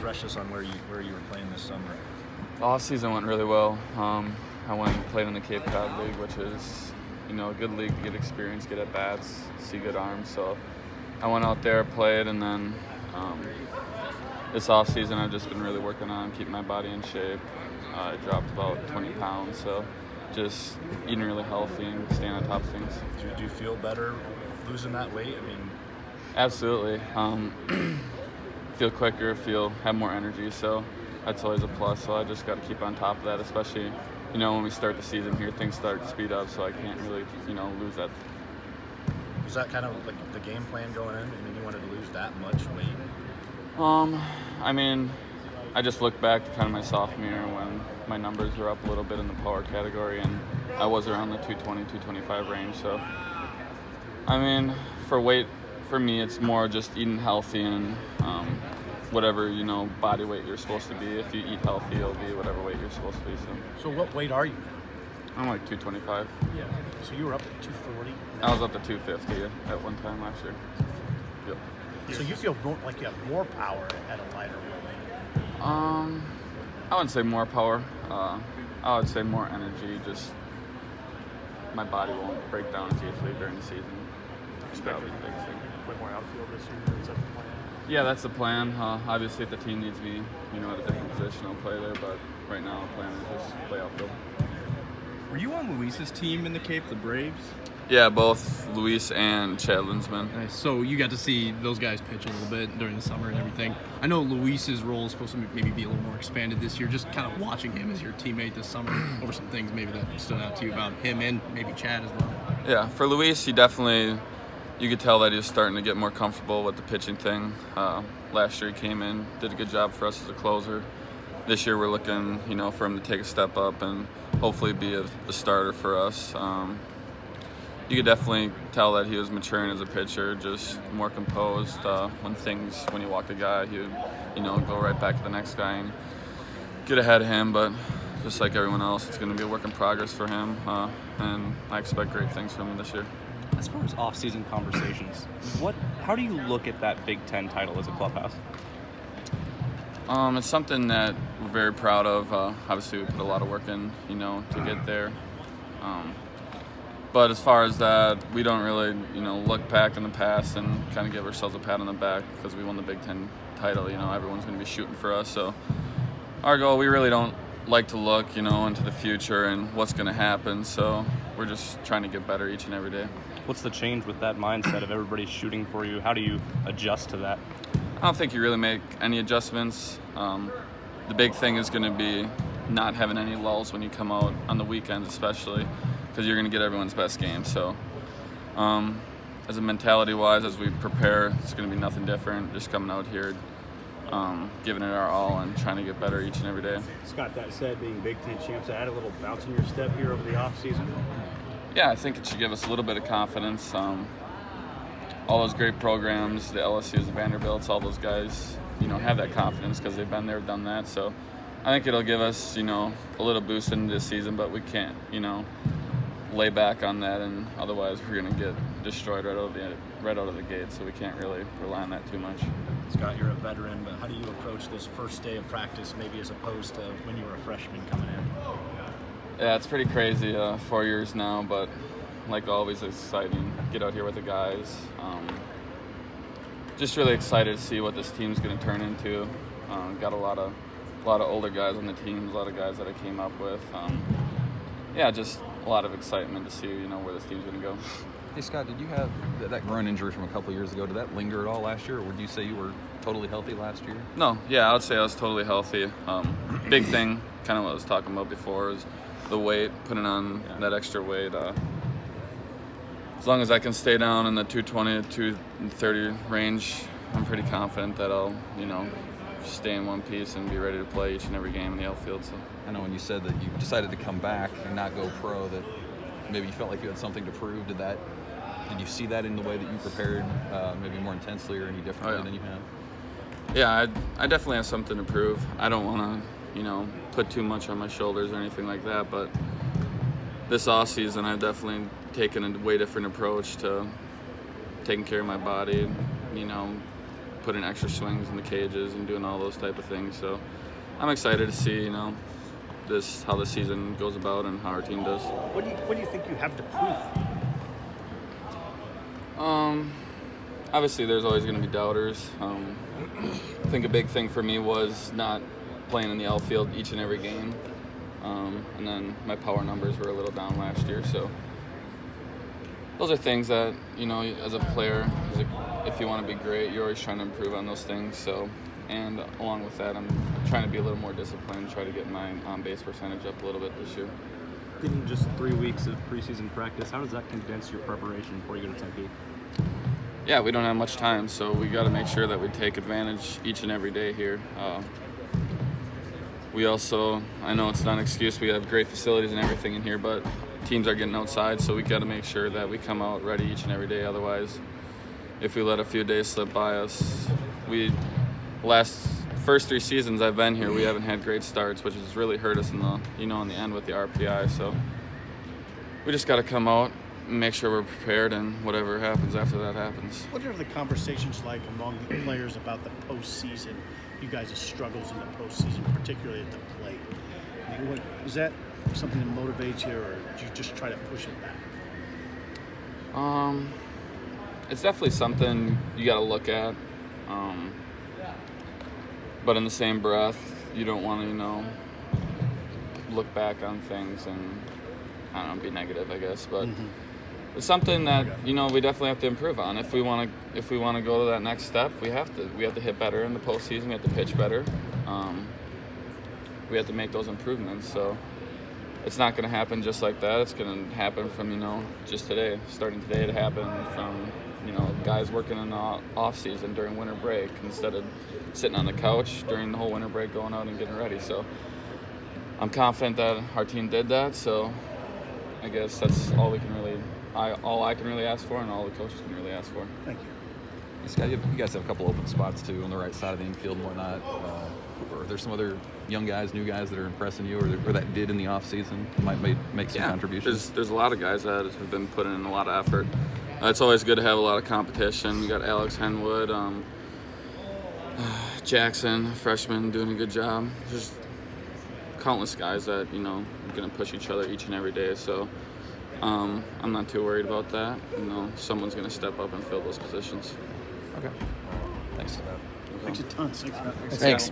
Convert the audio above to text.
refresh us on where you were playing this summer. Off season went really well. I went and played in the Cape Cod League, which is, a good league to get experience, get at bats, see good arms. So I went out there, played, and then this off season I've just been really working on keeping my body in shape. I dropped about 20 pounds, so just eating really healthy and staying on top of things. Do you feel better losing that weight? I mean, absolutely. Feel quicker, have more energy, so that's always a plus. So I just got to keep on top of that, especially when we start the season here, things start to speed up, so I can't really lose that. Was that kind of like the game plan going in? I mean, you wanted to lose that much weight? I mean, I just looked back to kind of my sophomore year when my numbers were up a little bit in the power category, and I was around the 220, 225 range. So, I mean, for weight, for me, it's more just eating healthy and whatever, body weight you're supposed to be. If you eat healthy, you'll be whatever weight you're supposed to be. So what weight are you now? I'm like 225. Yeah. So you were up at 240? I was up to 250 at one time last year. Yep. So you feel like you have more power at a lighter weight? I wouldn't say more power. I would say more energy. Just my body won't break down as easily during the season. That was the big thing. Play more outfield this year. Is that the plan? Yeah, that's the plan. Obviously, if the team needs me, at a different position, I'll play there. But right now, the plan is just play outfield. Were you on Luis's team in the Cape, the Braves? Yeah, both Luis and Chad Linsman. Nice. So you got to see those guys pitch a little bit during the summer and everything. I know Luis's role is supposed to maybe be a little more expanded this year. Just kind of watching him as your teammate this summer over some things maybe that stood out to you about him and maybe Chad as well. Yeah, for Luis, you could tell that he was starting to get more comfortable with the pitching thing. Last year he came in, did a good job for us as a closer. This year we're looking, for him to take a step up and hopefully be a starter for us. You could definitely tell that he was maturing as a pitcher, just more composed. When he walked a guy, he would, go right back to the next guy and get ahead of him. But just like everyone else, it's going to be a work in progress for him, and I expect great things from him this year. As far as off-season conversations, how do you look at that Big Ten title as a clubhouse? It's something that we're very proud of. Obviously, we put a lot of work in, to get there. But as far as that, we don't really, look back in the past and kind of give ourselves a pat on the back because we won the Big Ten title. Everyone's going to be shooting for us. So our goal, we really don't like to look, into the future and what's going to happen. So we're just trying to get better each and every day. What's the change with that mindset of everybody shooting for you? How do you adjust to that? I don't think you really make any adjustments. The big thing is going to be not having any lulls when you come out on the weekends, especially because you're going to get everyone's best game. So as a mentality-wise, as we prepare, it's going to be nothing different. Just coming out here, giving it our all and trying to get better each and every day. Scott, that said, being Big Ten champs, add a little bounce in your step here over the offseason? Yeah, I think it should give us a little bit of confidence. All those great programs, the LSUs, the Vanderbilts, all those guys, have that confidence because they've been there, done that. So I think it'll give us, a little boost into this season, but we can't, lay back on that, and otherwise we're going to get destroyed right out of the gate. So we can't really rely on that too much. Scott, you're a veteran, but how do you approach this first day of practice, maybe as opposed to when you were a freshman coming in? Yeah, it's pretty crazy. 4 years now, but like always, it's exciting. Get out here with the guys. Just really excited to see what this team's going to turn into. Got a lot of older guys on the teams, a lot of guys that I came up with. Yeah, just a lot of excitement to see where this team's going to go. Hey Scott, did you have that groin injury from a couple of years ago? Did that linger at all last year, or would you say you were totally healthy last year? No, yeah, I would say I was totally healthy. Big thing, kind of what I was talking about before, is the weight, putting on that extra weight. As long as I can stay down in the 220 to 230 range, I'm pretty confident that I'll, stay in one piece and be ready to play each and every game in the outfield. So I know when you said that you decided to come back and not go pro, that maybe you felt like you had something to prove. Did you see that in the way that you prepared, maybe more intensely or any differently than you have? Yeah, I definitely have something to prove. I don't want to, put too much on my shoulders or anything like that, but this off season I've definitely taken a way different approach to taking care of my body, putting extra swings in the cages and doing all those type of things. So I'm excited to see, you know, how the season goes about and how our team does. What do you think you have to prove? Obviously, there's always going to be doubters. I think a big thing for me was not playing in the outfield each and every game. And then my power numbers were a little down last year. So those are things that, you know, as a player, if you want to be great, you're always trying to improve on those things. So, and along with that, I'm trying to be a little more disciplined, try to get my on-base percentage up a little bit this year. In just 3 weeks of preseason practice, how does that condense your preparation before you go to Tempe? Yeah, we don't have much time, so we got to make sure that we take advantage each and every day here. We also, I know it's not an excuse, we have great facilities and everything in here, but teams are getting outside, so we got to make sure that we come out ready each and every day. Otherwise, if we let a few days slip by us, first 3 seasons I've been here, we haven't had great starts, which has really hurt us in the end with the RPI. So we just got to come out and make sure we're prepared, and whatever happens after that happens. What are the conversations like among the players about the postseason? You guys' struggles in the postseason, particularly at the plate. I mean, is that something that motivates you, or do you just try to push it back? It's definitely something you got to look at. But in the same breath, you don't want to, you know, look back on things and, I don't know, be negative, I guess. But it's something that, you know, we definitely have to improve on. If we want to go to that next step, we have to hit better in the postseason. We have to pitch better. We have to make those improvements. So it's not going to happen just like that. It's going to happen from, you know, just today, starting today to happen from, you know, guys working in the off season during winter break instead of sitting on the couch during the whole winter break, going out and getting ready. So I'm confident that our team did that. So I guess that's all I can really ask for, and all the coaches can really ask for. Thank you. Scott, you guys have a couple open spots too on the right side of the infield and whatnot. Are there some other young guys, new guys that are impressing you, or that did in the off season might make some contributions? There's a lot of guys that have been putting in a lot of effort. It's always good to have a lot of competition. You got Alex Henwood, Jackson, freshman, doing a good job. There's countless guys that, you know, are going to push each other each and every day. So I'm not too worried about that. You know, someone's going to step up and fill those positions. Okay. Thanks. Thanks a ton. Thanks. Thanks.